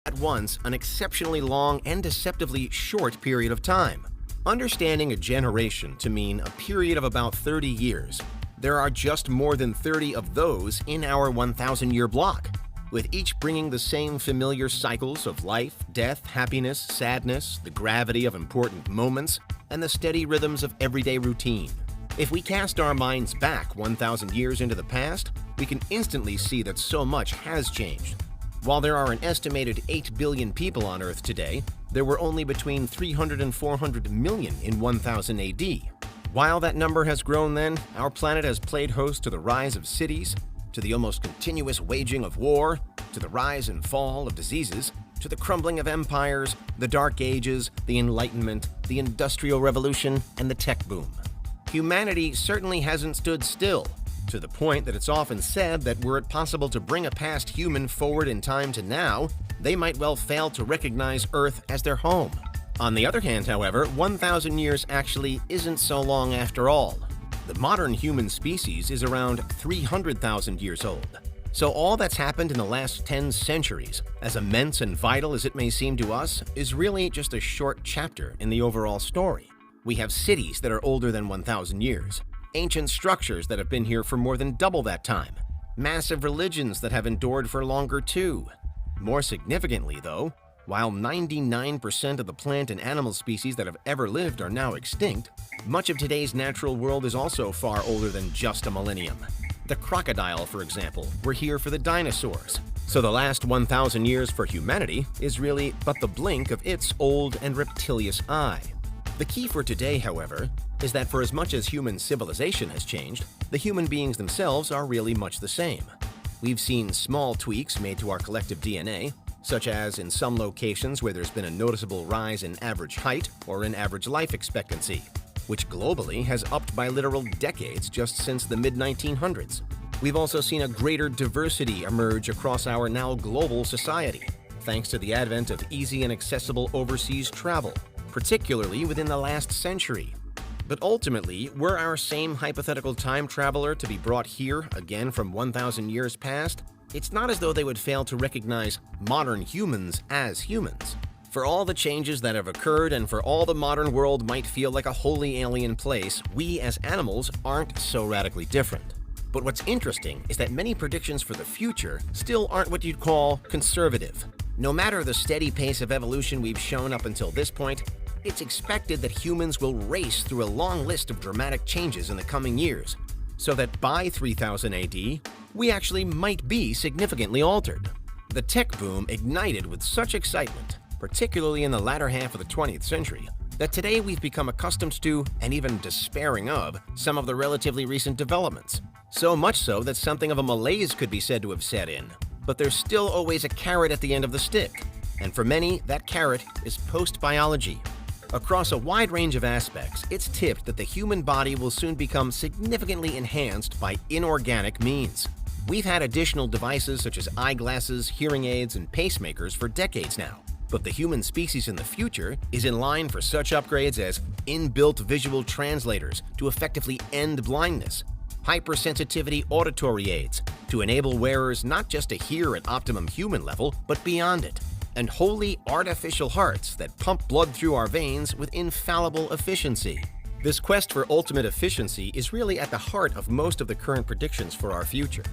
at once an exceptionally long and deceptively short period of time. Understanding a generation to mean a period of about 30 years, there are just more than 30 of those in our 1,000-year block, with each bringing the same familiar cycles of life, death, happiness, sadness, the gravity of important moments, and the steady rhythms of everyday routine. If we cast our minds back 1,000 years into the past, we can instantly see that so much has changed. While there are an estimated 8 billion people on Earth today, there were only between 300 and 400 million in 1000 AD. While that number has grown then, our planet has played host to the rise of cities, to the almost continuous waging of war, to the rise and fall of diseases, to the crumbling of empires, the Dark Ages, the Enlightenment, the Industrial Revolution, and the tech boom. Humanity certainly hasn't stood still, to the point that it's often said that were it possible to bring a past human forward in time to now, they might well fail to recognize Earth as their home. On the other hand, however, 1,000 years actually isn't so long after all. The modern human species is around 300,000 years old. So all that's happened in the last 10 centuries, as immense and vital as it may seem to us, is really just a short chapter in the overall story. We have cities that are older than 1,000 years, ancient structures that have been here for more than double that time, massive religions that have endured for longer too. More significantly, though, while 99% of the plant and animal species that have ever lived are now extinct, much of today's natural world is also far older than just a millennium. The crocodile, for example, were here for the dinosaurs. So the last 1,000 years for humanity is really but the blink of its old and reptilious eye. The key for today, however, is that for as much as human civilization has changed, the human beings themselves are really much the same. We've seen small tweaks made to our collective DNA, such as in some locations where there's been a noticeable rise in average height or in average life expectancy, which globally has upped by literal decades just since the mid-1900s. We've also seen a greater diversity emerge across our now global society, thanks to the advent of easy and accessible overseas travel, particularly within the last century. But ultimately, were our same hypothetical time traveler to be brought here again from 1,000 years past, it's not as though they would fail to recognize modern humans as humans. For all the changes that have occurred and for all the modern world might feel like a wholly alien place, we as animals aren't so radically different. But what's interesting is that many predictions for the future still aren't what you'd call conservative. No matter the steady pace of evolution we've shown up until this point, it's expected that humans will race through a long list of dramatic changes in the coming years, so that by 3000 AD, we actually might be significantly altered. The tech boom ignited with such excitement, particularly in the latter half of the 20th century, that today we've become accustomed to, and even despairing of, some of the relatively recent developments. So much so that something of a malaise could be said to have set in. But there's still always a carrot at the end of the stick, and for many, that carrot is post-biology. Across a wide range of aspects, it's tipped that the human body will soon become significantly enhanced by inorganic means. We've had additional devices such as eyeglasses, hearing aids, and pacemakers for decades now, but the human species in the future is in line for such upgrades as inbuilt visual translators to effectively end blindness, hypersensitivity auditory aids to enable wearers not just to hear at optimum human level, but beyond it, and wholly artificial hearts that pump blood through our veins with infallible efficiency. This quest for ultimate efficiency is really at the heart of most of the current predictions for our future.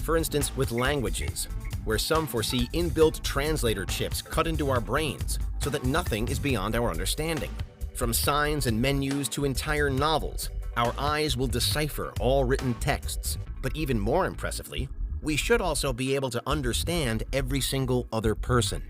For instance, with languages, where some foresee inbuilt translator chips cut into our brains so that nothing is beyond our understanding. From signs and menus to entire novels, our eyes will decipher all written texts, but even more impressively, we should also be able to understand every single other person.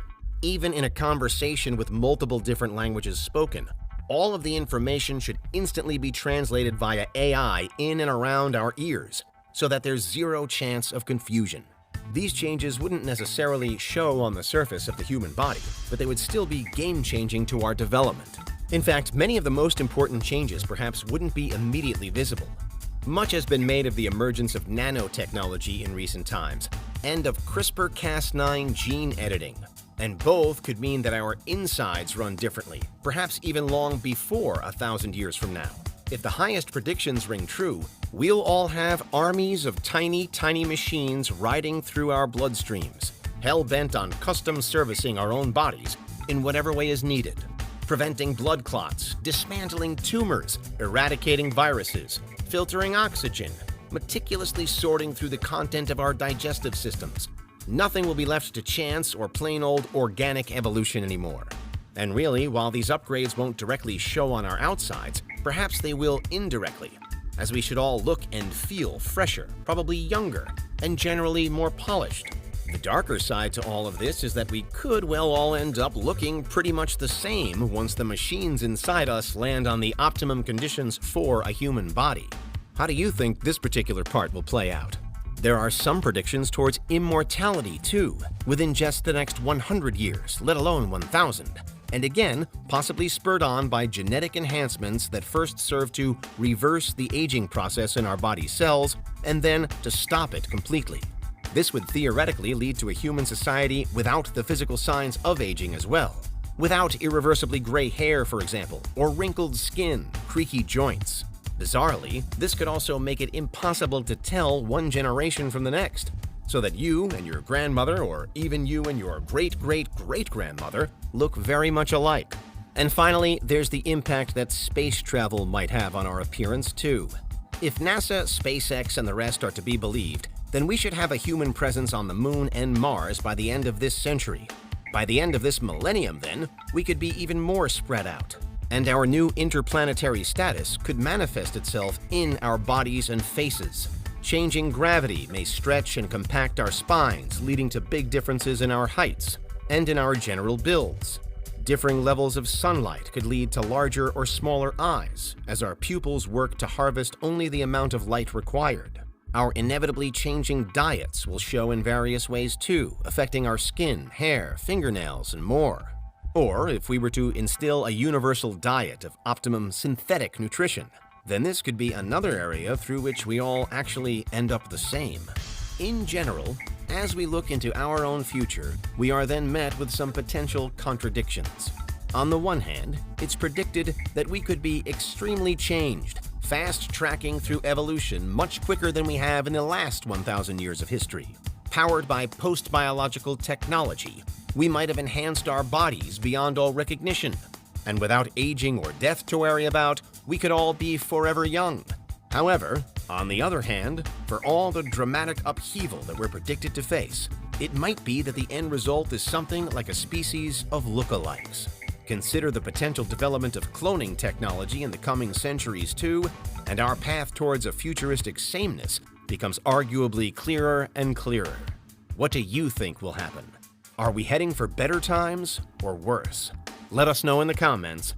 Even in a conversation with multiple different languages spoken, all of the information should instantly be translated via AI in and around our ears, so that there's zero chance of confusion. These changes wouldn't necessarily show on the surface of the human body, but they would still be game-changing to our development. In fact, many of the most important changes perhaps wouldn't be immediately visible. Much has been made of the emergence of nanotechnology in recent times, and of CRISPR-Cas9 gene editing. And both could mean that our insides run differently, perhaps even long before 1,000 years from now. If the highest predictions ring true, we'll all have armies of tiny, tiny machines riding through our bloodstreams, hell-bent on custom servicing our own bodies in whatever way is needed, preventing blood clots, dismantling tumors, eradicating viruses, filtering oxygen, meticulously sorting through the content of our digestive systems. Nothing will be left to chance or plain old organic evolution anymore. And really, while these upgrades won't directly show on our outsides, perhaps they will indirectly, as we should all look and feel fresher, probably younger, and generally more polished. The darker side to all of this is that we could well all end up looking pretty much the same once the machines inside us land on the optimum conditions for a human body. How do you think this particular part will play out? There are some predictions towards immortality too, within just the next 100 years, let alone 1,000. And again, possibly spurred on by genetic enhancements that first serve to reverse the aging process in our body cells and then to stop it completely. This would theoretically lead to a human society without the physical signs of aging as well. Without irreversibly gray hair, for example, or wrinkled skin, creaky joints. Bizarrely, this could also make it impossible to tell one generation from the next, so that you and your grandmother, or even you and your great-great-great-grandmother, look very much alike. And finally, there's the impact that space travel might have on our appearance too. If NASA, SpaceX, and the rest are to be believed, then we should have a human presence on the Moon and Mars by the end of this century. By the end of this millennium, then, we could be even more spread out. And our new interplanetary status could manifest itself in our bodies and faces. Changing gravity may stretch and compact our spines, leading to big differences in our heights and in our general builds. Differing levels of sunlight could lead to larger or smaller eyes, as our pupils work to harvest only the amount of light required. Our inevitably changing diets will show in various ways too, affecting our skin, hair, fingernails, and more. Or if we were to instill a universal diet of optimum synthetic nutrition, then this could be another area through which we all actually end up the same. In general, as we look into our own future, we are then met with some potential contradictions. On the one hand, it's predicted that we could be extremely changed, fast-tracking through evolution much quicker than we have in the last 1,000 years of history. Powered by post-biological technology, we might have enhanced our bodies beyond all recognition. And without aging or death to worry about, we could all be forever young. However, on the other hand, for all the dramatic upheaval that we're predicted to face, it might be that the end result is something like a species of lookalikes. Consider the potential development of cloning technology in the coming centuries too, and our path towards a futuristic sameness becomes arguably clearer and clearer. What do you think will happen? Are we heading for better times or worse? Let us know in the comments.